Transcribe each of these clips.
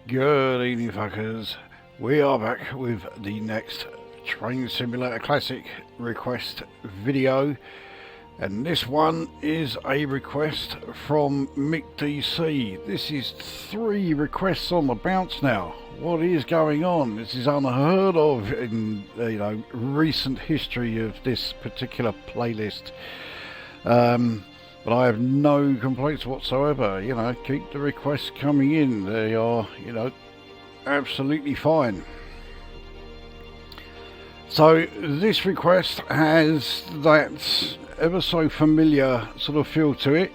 Good evening, fuckers. We are back with the next Train Simulator Classic request video, and this one is a request from MikkDC. This is 3 requests on the bounce now. What is going on? This is unheard of in recent history of this particular playlist. But I have no complaints whatsoever. Keep the requests coming in. They are, absolutely fine. So this request has that ever so familiar sort of feel to it.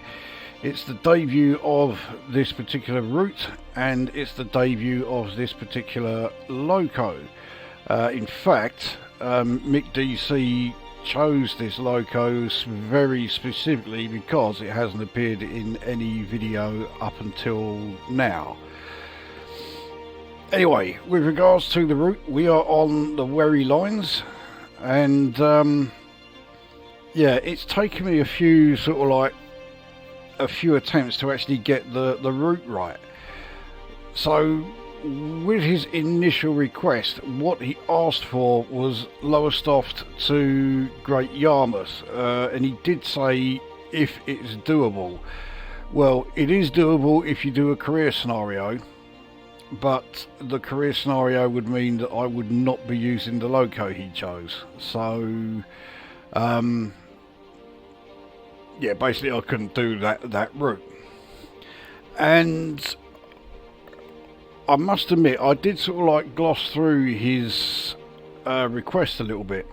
It's the debut of this particular route, and it's the debut of this particular loco. In fact, MikkDC chose this loco very specifically because it hasn't appeared in any video up until now. Anyway, with regards to the route, we are on the Wherry Lines, and it's taken me a few attempts to actually get the route right. So with his initial request, what he asked for was Lowestoft to Great Yarmouth, and he did say if it's doable. Well, it is doable if you do a career scenario, but the career scenario would mean that I would not be using the loco he chose. So basically I couldn't do that route. And I must admit, I did sort of gloss through his request a little bit,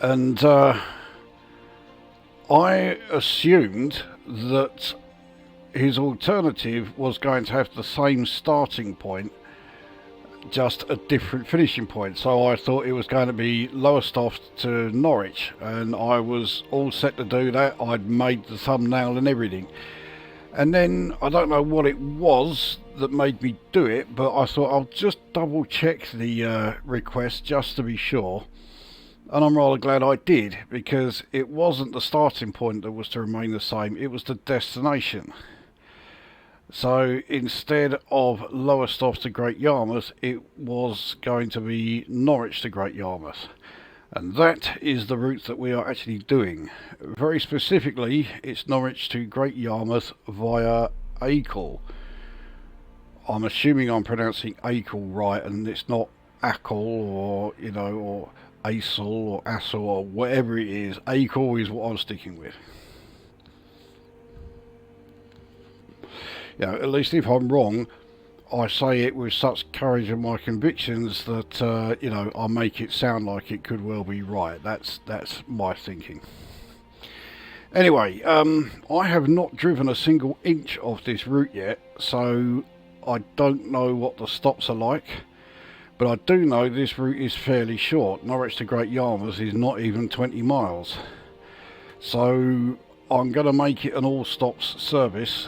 and I assumed that his alternative was going to have the same starting point, just a different finishing point. So I thought it was going to be Lowestoft to Norwich, and I was all set to do that. I'd made the thumbnail and everything. And then, I don't know what it was that made me do it, but I thought I'll just double check the request just to be sure. And I'm rather glad I did, because it wasn't the starting point that was to remain the same, it was the destination. So instead of Lowestoft to Great Yarmouth, it was going to be Norwich to Great Yarmouth. And that is the route that we are actually doing. Very specifically, it's Norwich to Great Yarmouth via Acle. I'm assuming I'm pronouncing Acle right, and it's not Acle or Acle or Acle or whatever it is. Acle is what I'm sticking with. At least if I'm wrong, I say it with such courage in my convictions that I make it sound like it could well be right. That's my thinking. Anyway, I have not driven a single inch of this route yet, so I don't know what the stops are like, but I do know this route is fairly short. Norwich to Great Yarmouth is not even 20 miles, so I'm going to make it an all stops service.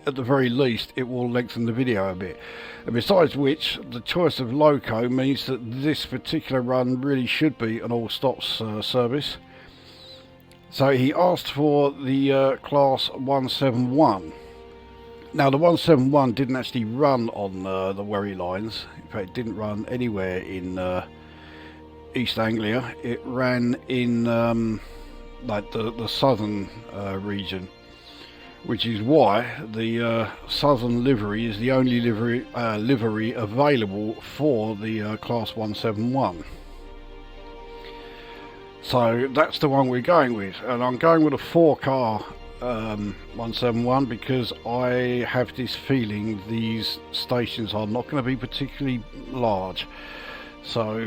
At the very least, it will lengthen the video a bit. And besides which, the choice of loco means that this particular run really should be an all stops service. So he asked for the class 171. Now the 171 didn't actually run on the Wherry Lines. In fact, it didn't run anywhere in East Anglia. It ran in the southern region, which is why the southern livery is the only livery available for the class 171. So that's the one we're going with, and I'm going with a 4-car 171 because I have this feeling these stations are not going to be particularly large. So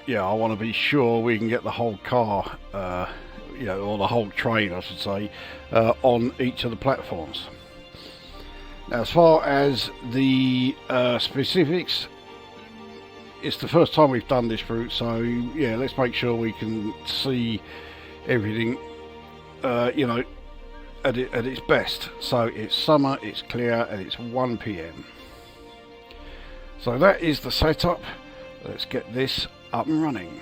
I want to be sure we can get the whole car or the whole train I should say, on each of the platforms. Now as far as the specifics, it's the first time we've done this route, so let's make sure we can see everything at its best. So it's summer, it's clear, and it's 1 PM. So that is the setup. Let's get this up and running.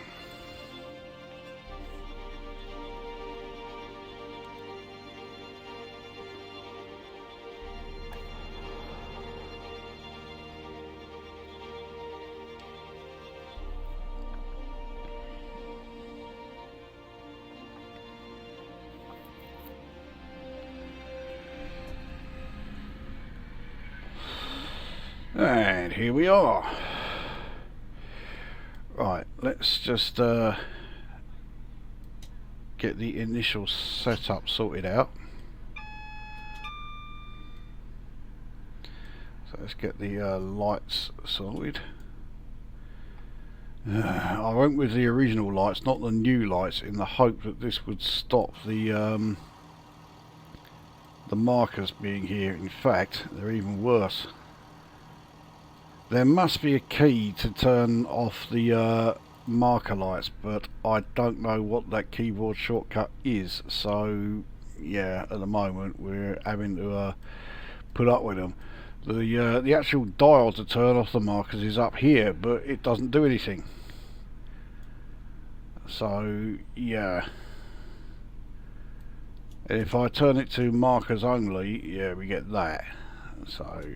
And here we are. Right, let's just get the initial setup sorted out. So let's get the lights sorted. I went with the original lights, not the new lights, in the hope that this would stop the markers being here. In fact, they're even worse. There must be a key to turn off the marker lights, but I don't know what that keyboard shortcut is, so yeah, at the moment we're having to put up with them. The actual dial to turn off the markers is up here, but it doesn't do anything. So yeah, and if I turn it to markers only, yeah, we get that. So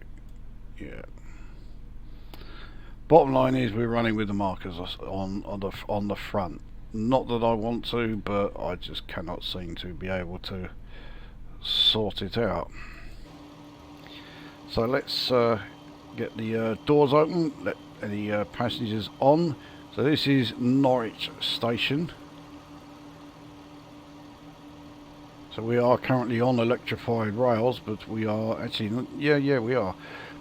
yeah, bottom line is we're running with the markers on the front. Not that I want to, but I just cannot seem to be able to sort it out. So let's get the doors open, let any passengers on. So this is Norwich station. So we are currently on electrified rails, but we are actually, yeah we are.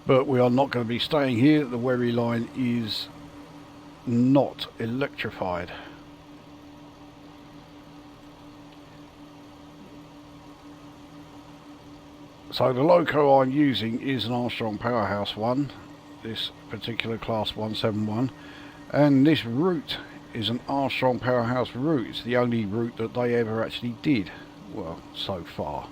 But we are not going to be staying here. The Wherry line is not electrified. So the loco I'm using is an Armstrong Powerhouse one, this particular class 171, and this route is an Armstrong Powerhouse route. It's the only route that they ever actually did, well, so far.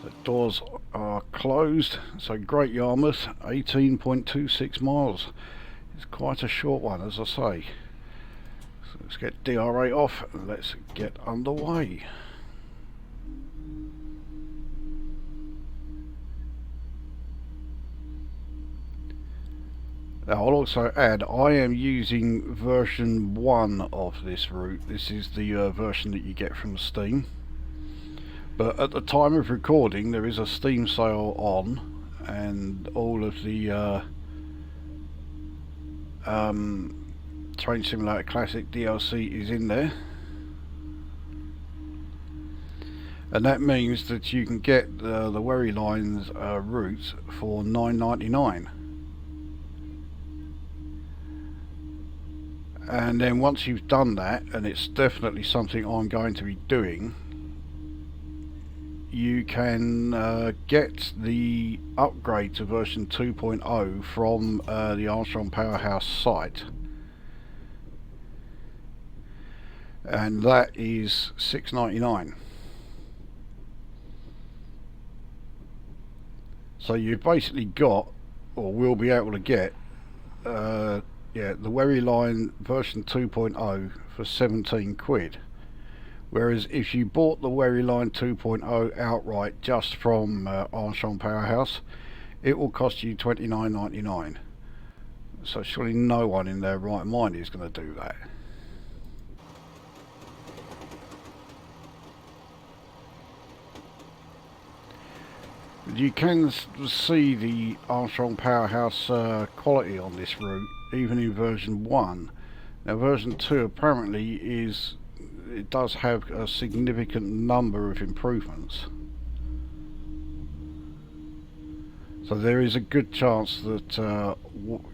The doors are closed. So Great Yarmouth, 18.26 miles. It's quite a short one, as I say. So let's get DRA off and let's get underway. Now I'll also add, I am using version 1 of this route. This is the version that you get from Steam. But at the time of recording there is a Steam sale on, and all of the Train Simulator Classic DLC is in there. And that means that you can get the Wherry Lines route for $9.99. And then once you've done that, and it's definitely something I'm going to be doing, you can get the upgrade to version 2.0 from the Armstrong Powerhouse site, and that is $6.99. So you've basically got, or will be able to get, yeah, the Wherry Line version 2.0 for 17 quid. Whereas if you bought the Wherry Line 2.0 outright just from Armstrong Powerhouse, it will cost you $29.99. So surely no one in their right mind is going to do that. You can see the Armstrong Powerhouse quality on this route, even in version 1. Now version 2 apparently is, it does have a significant number of improvements. So there is a good chance that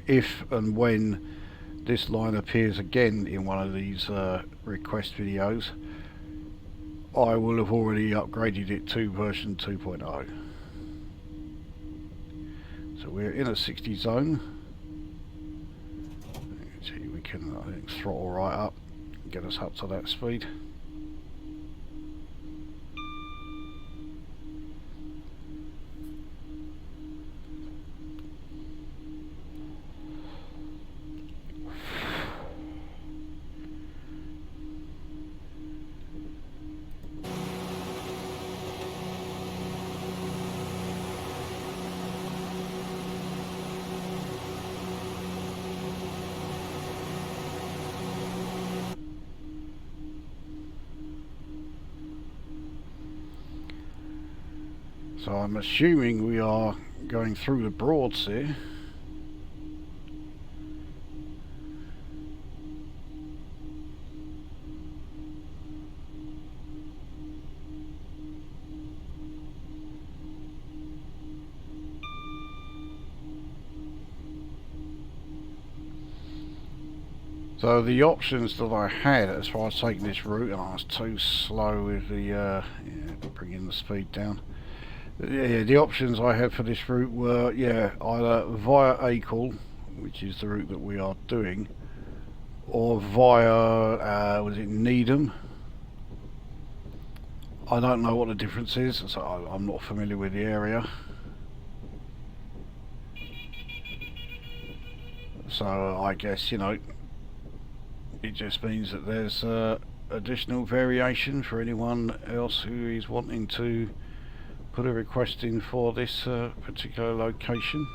if and when this line appears again in one of these request videos, I will have already upgraded it to version 2.0. So we're in a 60 zone. See, we can, I think, throttle right up, get us up to that speed. So I'm assuming we are going through the Broads here. So the options that I had as far as taking this route, and I was too slow with the bringing the speed down. Yeah, the options I had for this route were either via Acle, which is the route that we are doing, or via was it Needham? I don't know what the difference is, so I'm not familiar with the area. So I guess, you know, it just means that there's additional variation for anyone else who is wanting to put a request in for this particular location.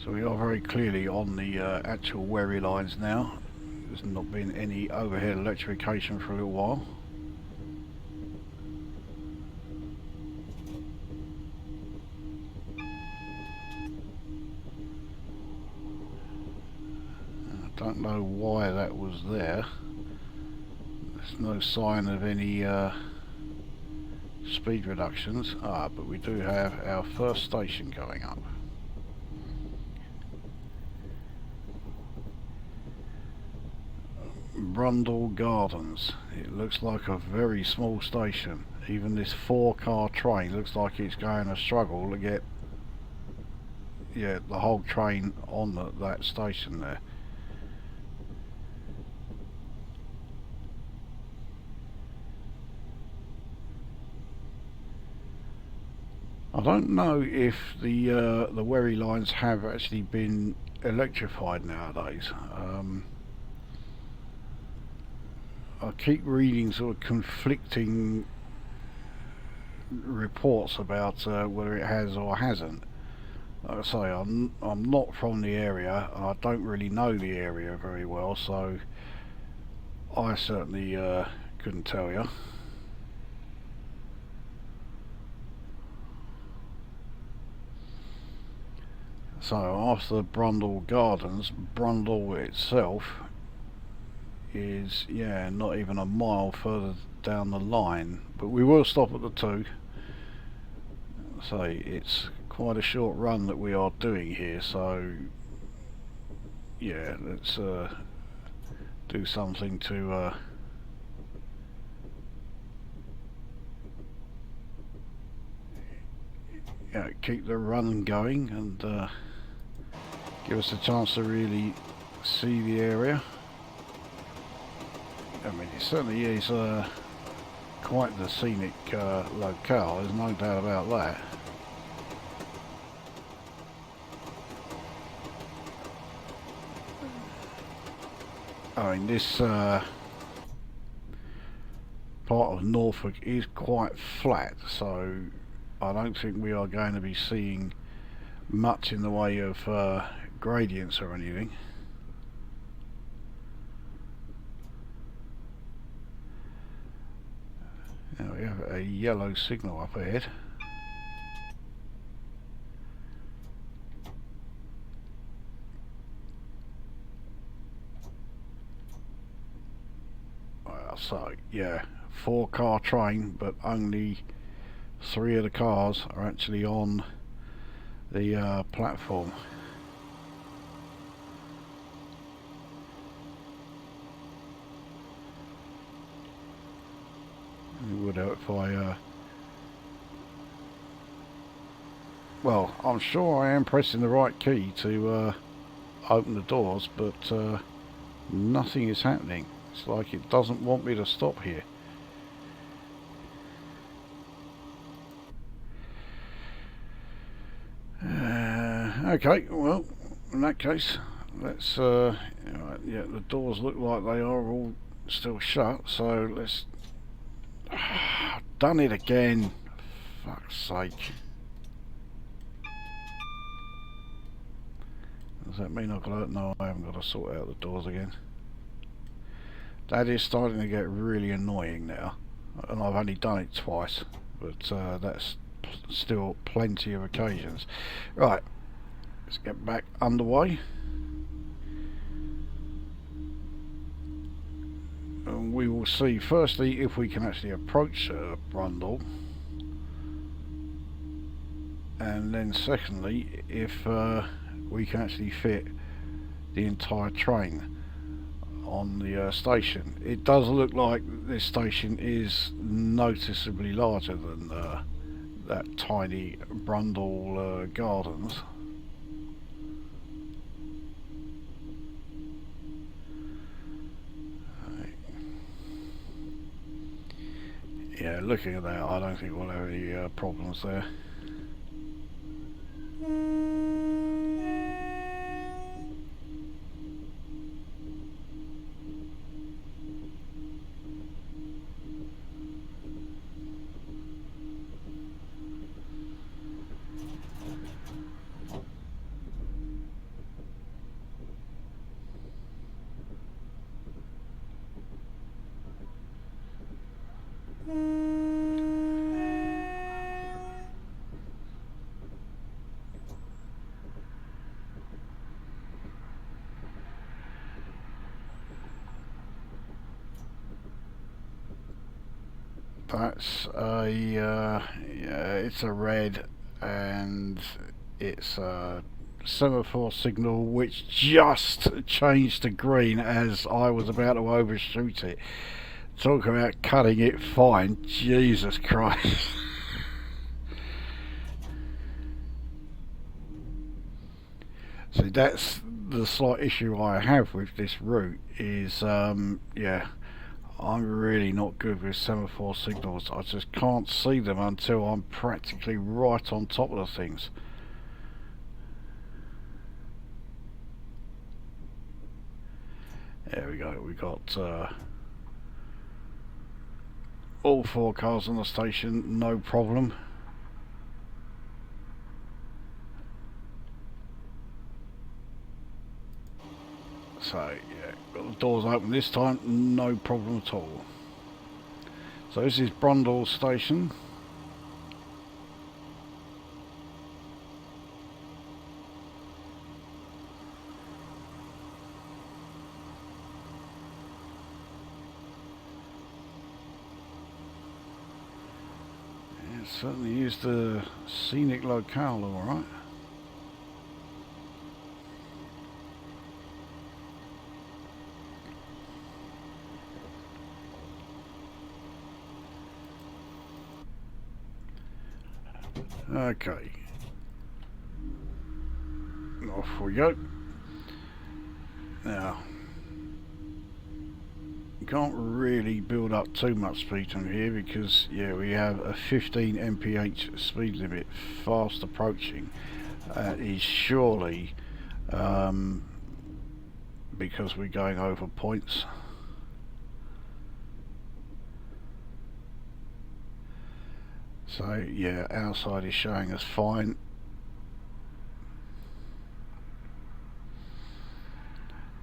So we are very clearly on the actual Wherry Lines now. There's not been any overhead electrification for a little while. I don't know why that was there. There's no sign of any speed reductions. But we do have our first station going up. Brundle Gardens. It looks like a very small station. Even this 4-car train looks like it's going to struggle to get the whole train on that station there. I don't know if the Wherry Lines have actually been electrified nowadays. I keep reading sort of conflicting reports about whether it has or hasn't. Like I say, I'm not from the area, and I don't really know the area very well, so I certainly couldn't tell you. So after Brundle Gardens, Brundle itself is not even a mile further down the line, but we will stop at the 2. So it's quite a short run that we are doing here, so yeah, let's do something to keep the run going and give us a chance to really see the area. I mean, it certainly is quite the scenic locale, there's no doubt about that. I mean, this part of Norfolk is quite flat, so I don't think we are going to be seeing much in the way of gradients or anything. Now we have a yellow signal up ahead. Well, so yeah, 4-car train, but only 3 of the cars are actually on the platform. It would help if I well, I'm sure I am pressing the right key to open the doors, but nothing is happening. It's like it doesn't want me to stop here. Okay, well, in that case, let's yeah, the doors look like they are all still shut, so let's done it again, fuck's sake. Does that mean I've got to, no, I haven't got to sort out the doors again. That is starting to get really annoying now, and I've only done it twice, but that's still plenty of occasions. Right, let's get back underway. And we will see firstly if we can actually approach Brundle, and then secondly if we can actually fit the entire train on the station. It does look like this station is noticeably larger than that tiny Brundle Gardens. Yeah, looking at that, I don't think we'll have any problems there. That's a yeah, it's a red, and it's a semaphore signal which just changed to green as I was about to overshoot it. Talk about cutting it fine, Jesus Christ. See, that's the slight issue I have with this route is yeah, I'm really not good with semaphore signals. I just can't see them until I'm practically right on top of the things. There we go, we got all 4 cars on the station, no problem. So yeah, got the doors open this time, no problem at all. So this is Brundle Station. Yeah, certainly used the scenic locale alright. Okay, off we go. Now, you can't really build up too much speed from here because yeah, we have a 15 mph speed limit fast approaching. Is surely because we're going over points. So yeah, outside is showing us fine.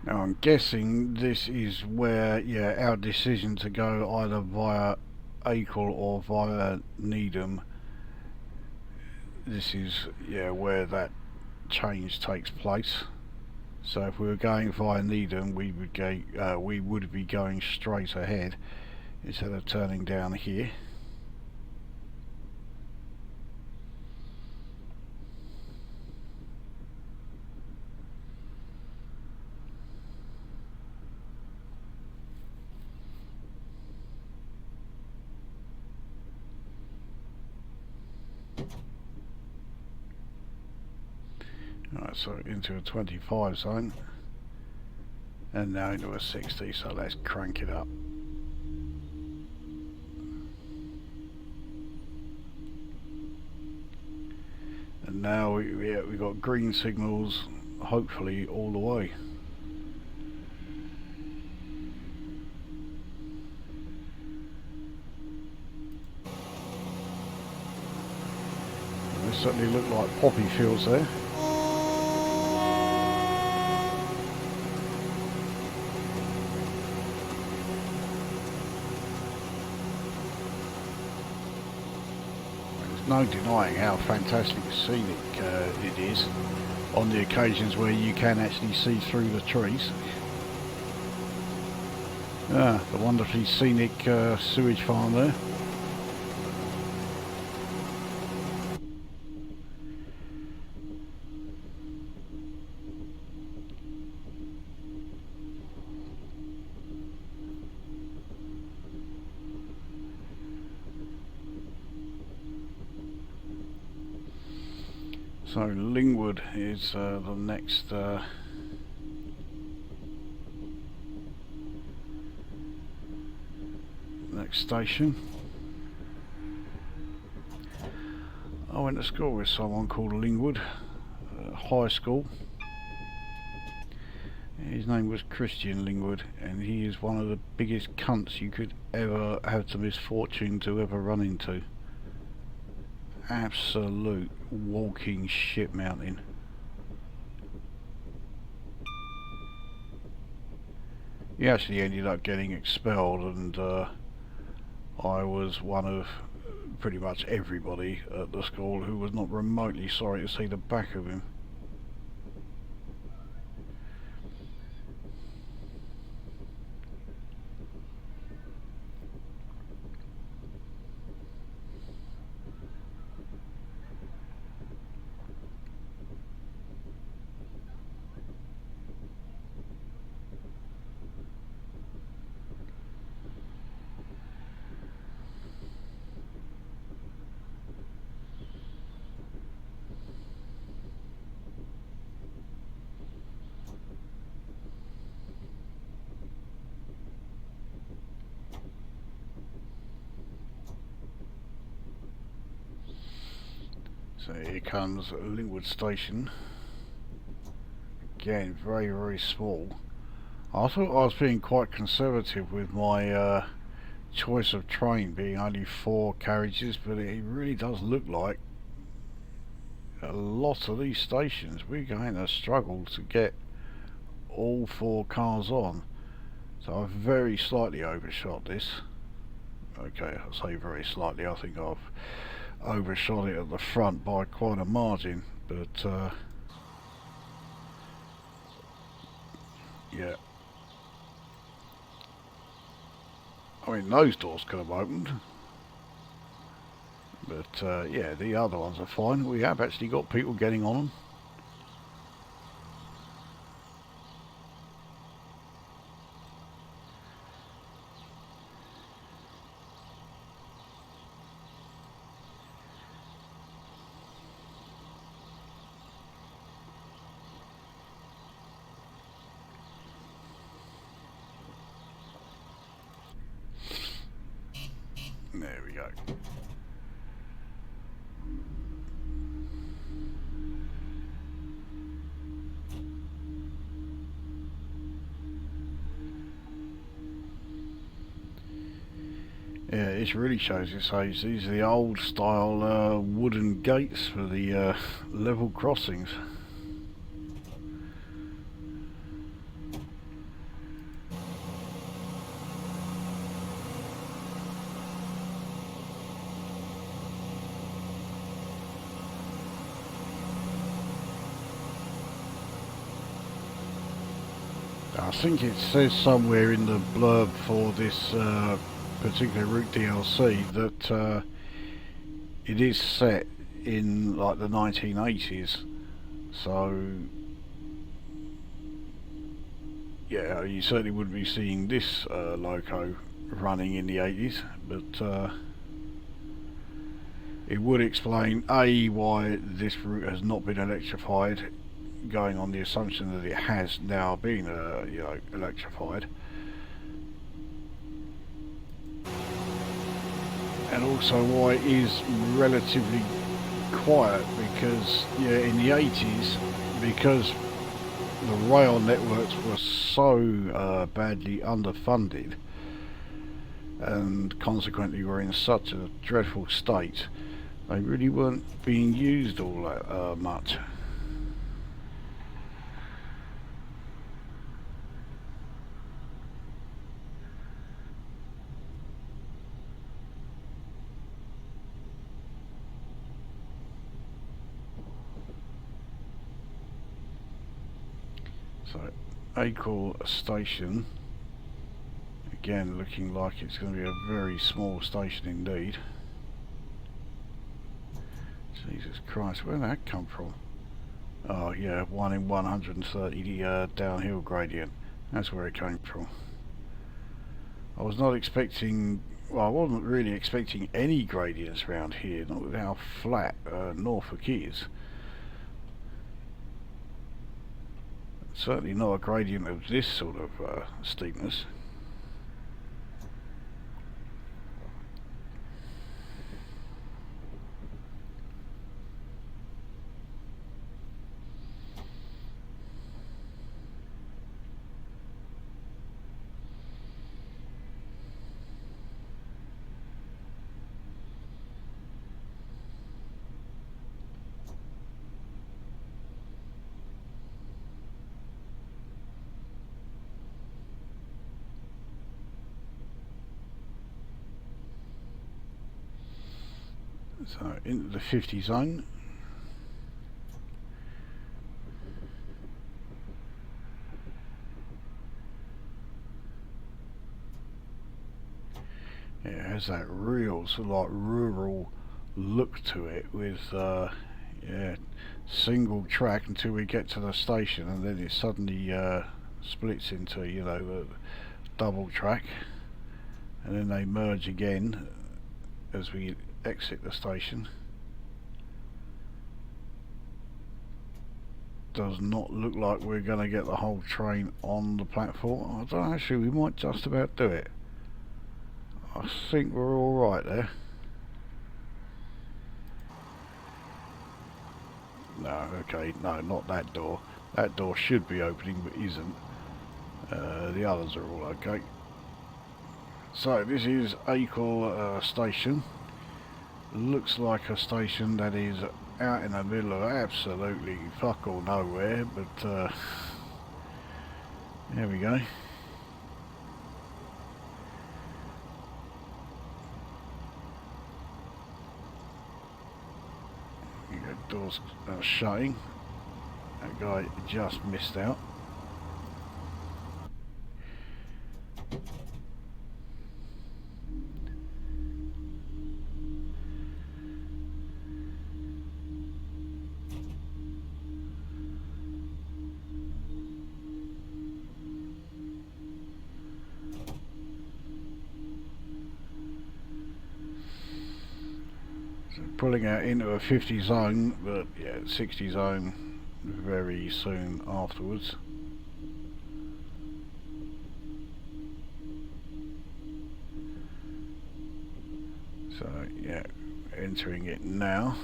Now I'm guessing this is where yeah, our decision to go either via Acle or via Needham, this is yeah, where that change takes place. So if we were going via Needham, we would be going straight ahead instead of turning down here. Alright, so into a 25 zone, and now into a 60, so let's crank it up. And now we got green signals hopefully all the way. They certainly look like poppy fields there. There's no denying how fantastic scenic it is on the occasions where you can actually see through the trees. Ah, the wonderfully scenic sewage farm there. So Lingwood is the next station. I went to school with someone called Lingwood, high school. His name was Christian Lingwood, and he is one of the biggest cunts you could ever have the misfortune to ever run into. Absolute walking shit mountain. He actually ended up getting expelled, and I was one of pretty much everybody at the school who was not remotely sorry to see the back of him. So here comes Lingwood Station. Again, very, very small. I thought I was being quite conservative with my choice of train being only 4 carriages, but it really does look like a lot of these stations we're going to struggle to get all 4 cars on. So I've very slightly overshot this. Okay, I say very slightly, I think I've overshot it at the front by quite a margin, but yeah, I mean those doors could have opened, but yeah, the other ones are fine. We have actually got people getting on them. There we go. Yeah, it really shows its age. These are the old style wooden gates for the level crossings. I think it says somewhere in the blurb for this particular route DLC that it is set in like the 1980s, so yeah, you certainly wouldn't be seeing this loco running in the 80s, but it would explain A, why this route has not been electrified, going on the assumption that it has now been you know, electrified, and also why it is relatively quiet, because yeah, in the 80s, because the rail networks were so badly underfunded and consequently were in such a dreadful state, they really weren't being used all that much. So, Acle station, again looking like it's going to be a very small station indeed. Jesus Christ, where did that come from? Oh yeah, 1 in 130 downhill gradient. That's where it came from. I was not expecting, well, I wasn't really expecting any gradients around here, not with how flat Norfolk is. Certainly not a gradient of this sort of steepness. So into the 50 zone. Yeah, it has that real sort of like rural look to it with yeah, single track until we get to the station, and then it suddenly splits into, you know, a double track, and then they merge again as we exit the station. Does not look like we're going to get the whole train on the platform. I don't know, actually, we might just about do it. I think we're all right there. No, okay, no, not that door. That door should be opening but isn't. The others are all okay. So this is Acle station. Looks like a station that is out in the middle of absolutely fuck all nowhere, but there we go. Doors shutting. That guy just missed out. Pulling out into a 50 zone, but yeah, 60 zone very soon afterwards. So yeah, entering it now.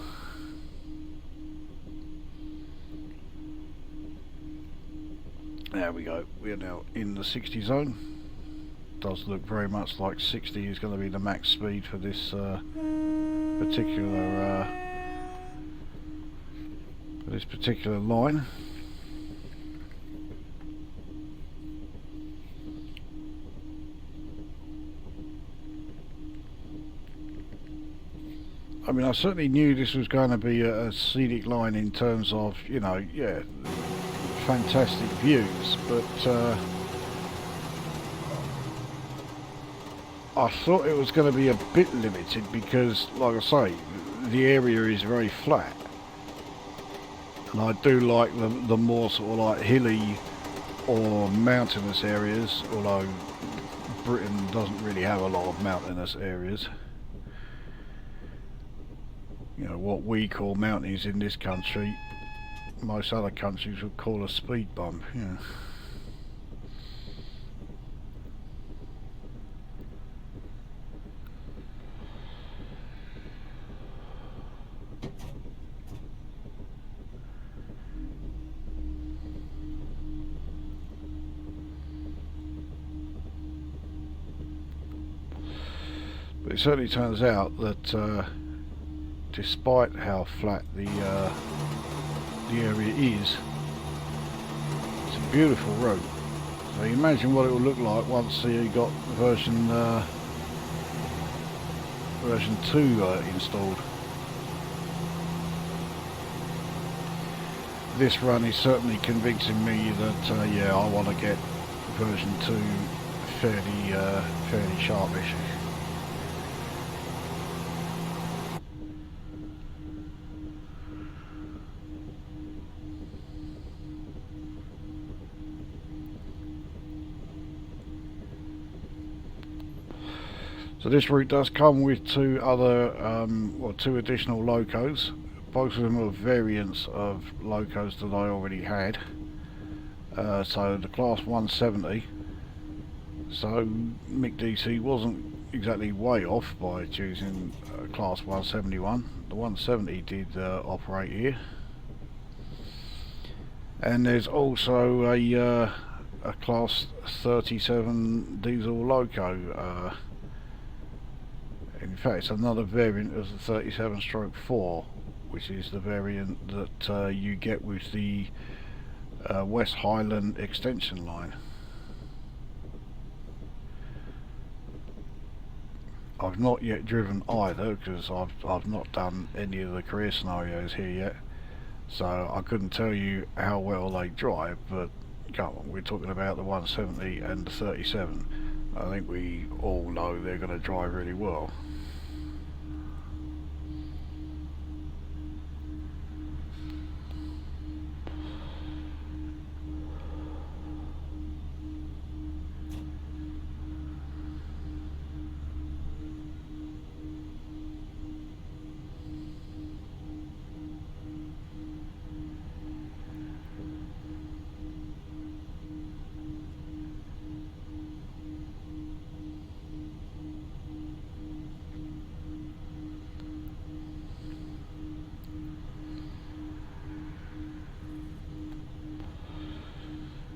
There we go, we are now in the 60 zone. Does look very much like 60 is going to be the max speed for this particular line. I mean, I certainly knew this was going to be a scenic line in terms of, you know, yeah, fantastic views, but I thought it was going to be a bit limited because, like I say, the area is very flat. And I do like the more sort of like hilly or mountainous areas, although Britain doesn't really have a lot of mountainous areas. You know, what we call mountains in this country, most other countries would call a speed bump, yeah. But it certainly turns out that despite how flat the area is, it's a beautiful route. So you imagine what it will look like once you got version 2 installed. This run is certainly convincing me that yeah, I want to get version 2 fairly sharpish. So this route does come with two additional locos. Both of them are variants of locos that I already had. So the class 170. So MikkDC wasn't exactly way off by choosing class 171. The 170 did operate here. And there's also a class 37 diesel loco. In fact, it's another variant of the 37/4, which is the variant that you get with the West Highland extension line. I've not yet driven either because I've not done any of the career scenarios here yet, so I couldn't tell you how well they drive, but come on, we're talking about the 170 and the 37. I think we all know they're going to drive really well.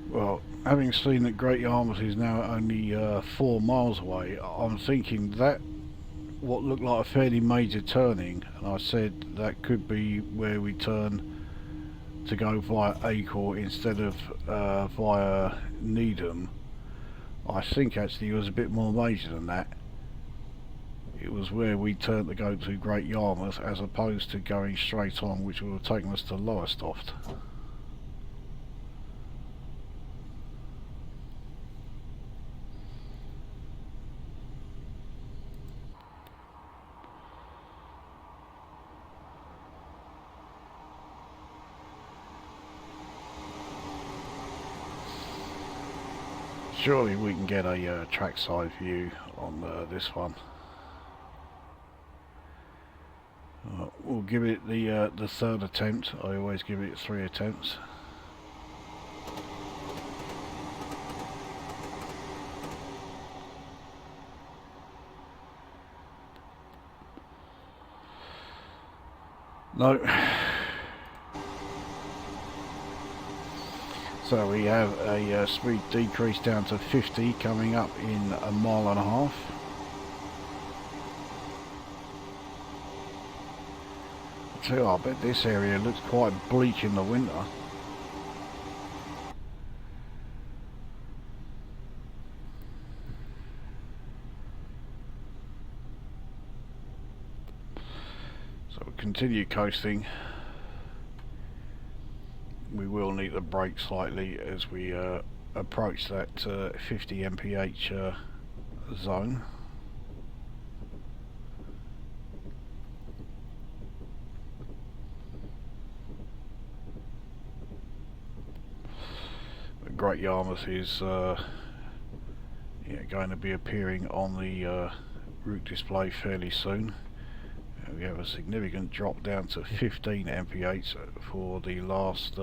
Well, having seen that Great Yarmouth is now only 4 miles away, I'm thinking that what looked like a fairly major turning, and I said that could be where we turn to go via Acle instead of via Needham. I think actually it was a bit more major than that. It was where we turned to go to Great Yarmouth as opposed to going straight on, which would have taken us to Lowestoft. Surely we can get a trackside view on this one. We'll give it the third attempt. I always give it 3 attempts. No. So we have a speed decrease down to 50 coming up in 1.5 miles. I tell you, I bet this area looks quite bleak in the winter. So we'll continue coasting. We will need to brake slightly as we approach that 50 mph zone. Great Yarmouth is going to be appearing on the route display fairly soon. We have a significant drop down to 15 mph for the last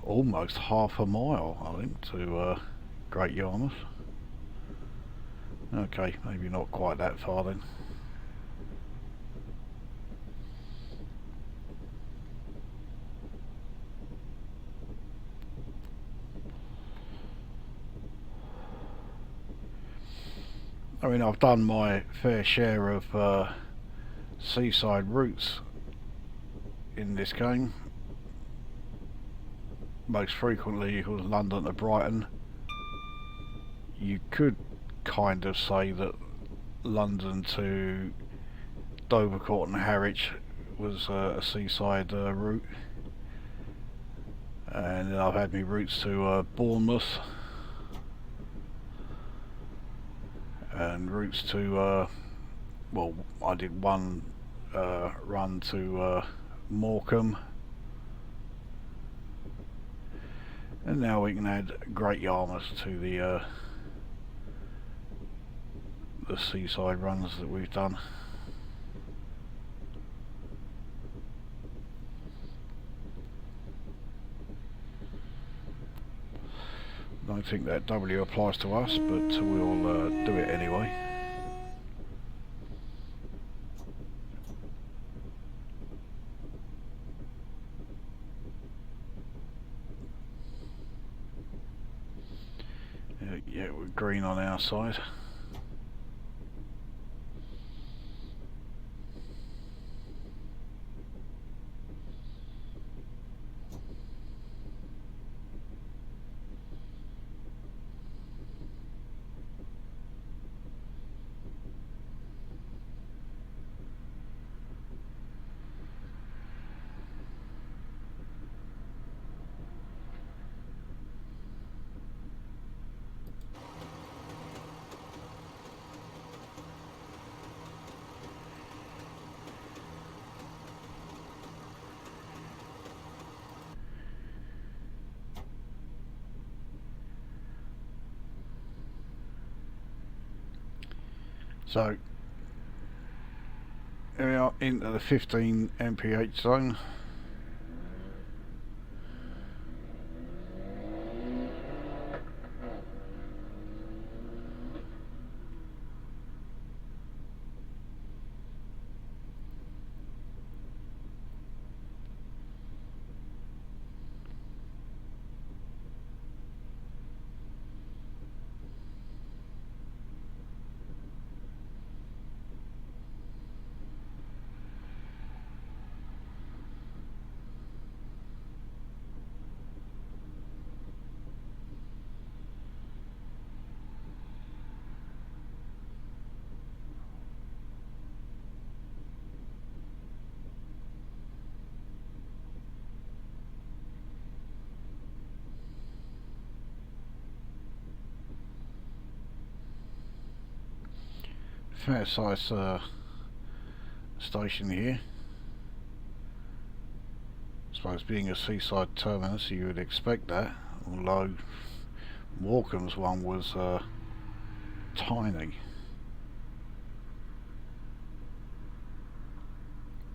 almost half a mile, I think, to Great Yarmouth. Okay, maybe not quite that far then. I mean, I've done my fair share of seaside routes in this game. Most frequently it was London to Brighton. You could kind of say that London to Dovercourt and Harwich was a seaside route. And then I've had my routes to Bournemouth and routes to well, I did one run to Morecambe, and now we can add Great Yarmouth to the seaside runs that we've done. I don't think that W applies to us, but we'll do it anyway. Yeah, we're green on our side. So here we are into the 15 mph zone. Fair size station here. I suppose being a seaside terminus you would expect that, although Morecambe's one was tiny.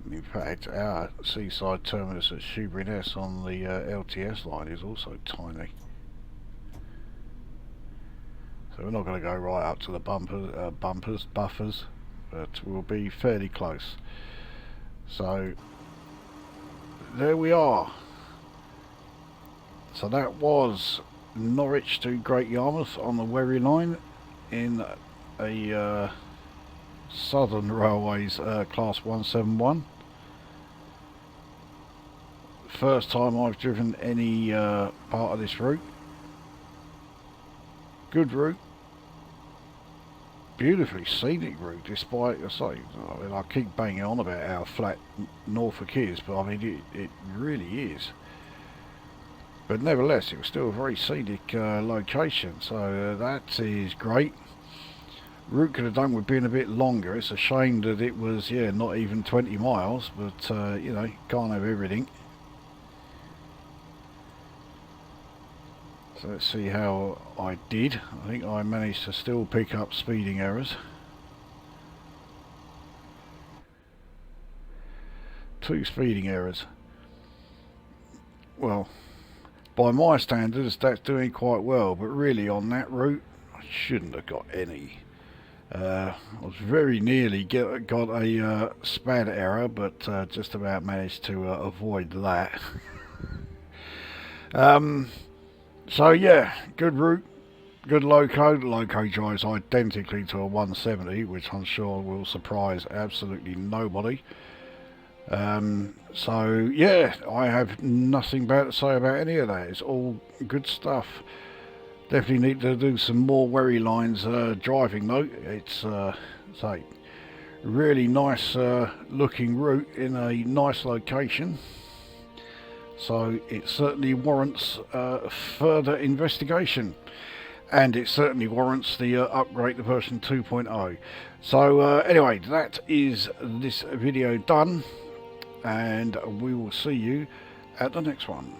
In fact, our seaside terminus at Shoebury on the LTS line is also tiny. So we're not going to go right up to the buffers, but we'll be fairly close. So there we are. So that was Norwich to Great Yarmouth on the Wherry Line in a Southern Railways Class 171. First time I've driven any part of this route. Good route. Beautifully scenic route, despite, I mean, I keep banging on about how flat Norfolk is, but I mean it really is. But nevertheless, it was still a very scenic location, so that is great. Route could have done with being a bit longer. It's a shame that it was, yeah, not even 20 miles, but you know, can't have everything. So let's see how I did. I think I managed to still pick up speeding errors. 2 speeding errors. Well, by my standards that's doing quite well, but really on that route I shouldn't have got any. I was very nearly got a SPAD error, but just about managed to avoid that. So yeah, good route, Good loco. The loco drives identically to a 170, which I'm sure will surprise absolutely nobody. So yeah, I have nothing bad to say about any of that. It's all good stuff. Definitely need to do some more Wherry Lines driving though. It's say really nice looking route in a nice location. So it certainly warrants further investigation. And it certainly warrants the upgrade to version 2.0. So anyway, that is this video done. And we will see you at the next one.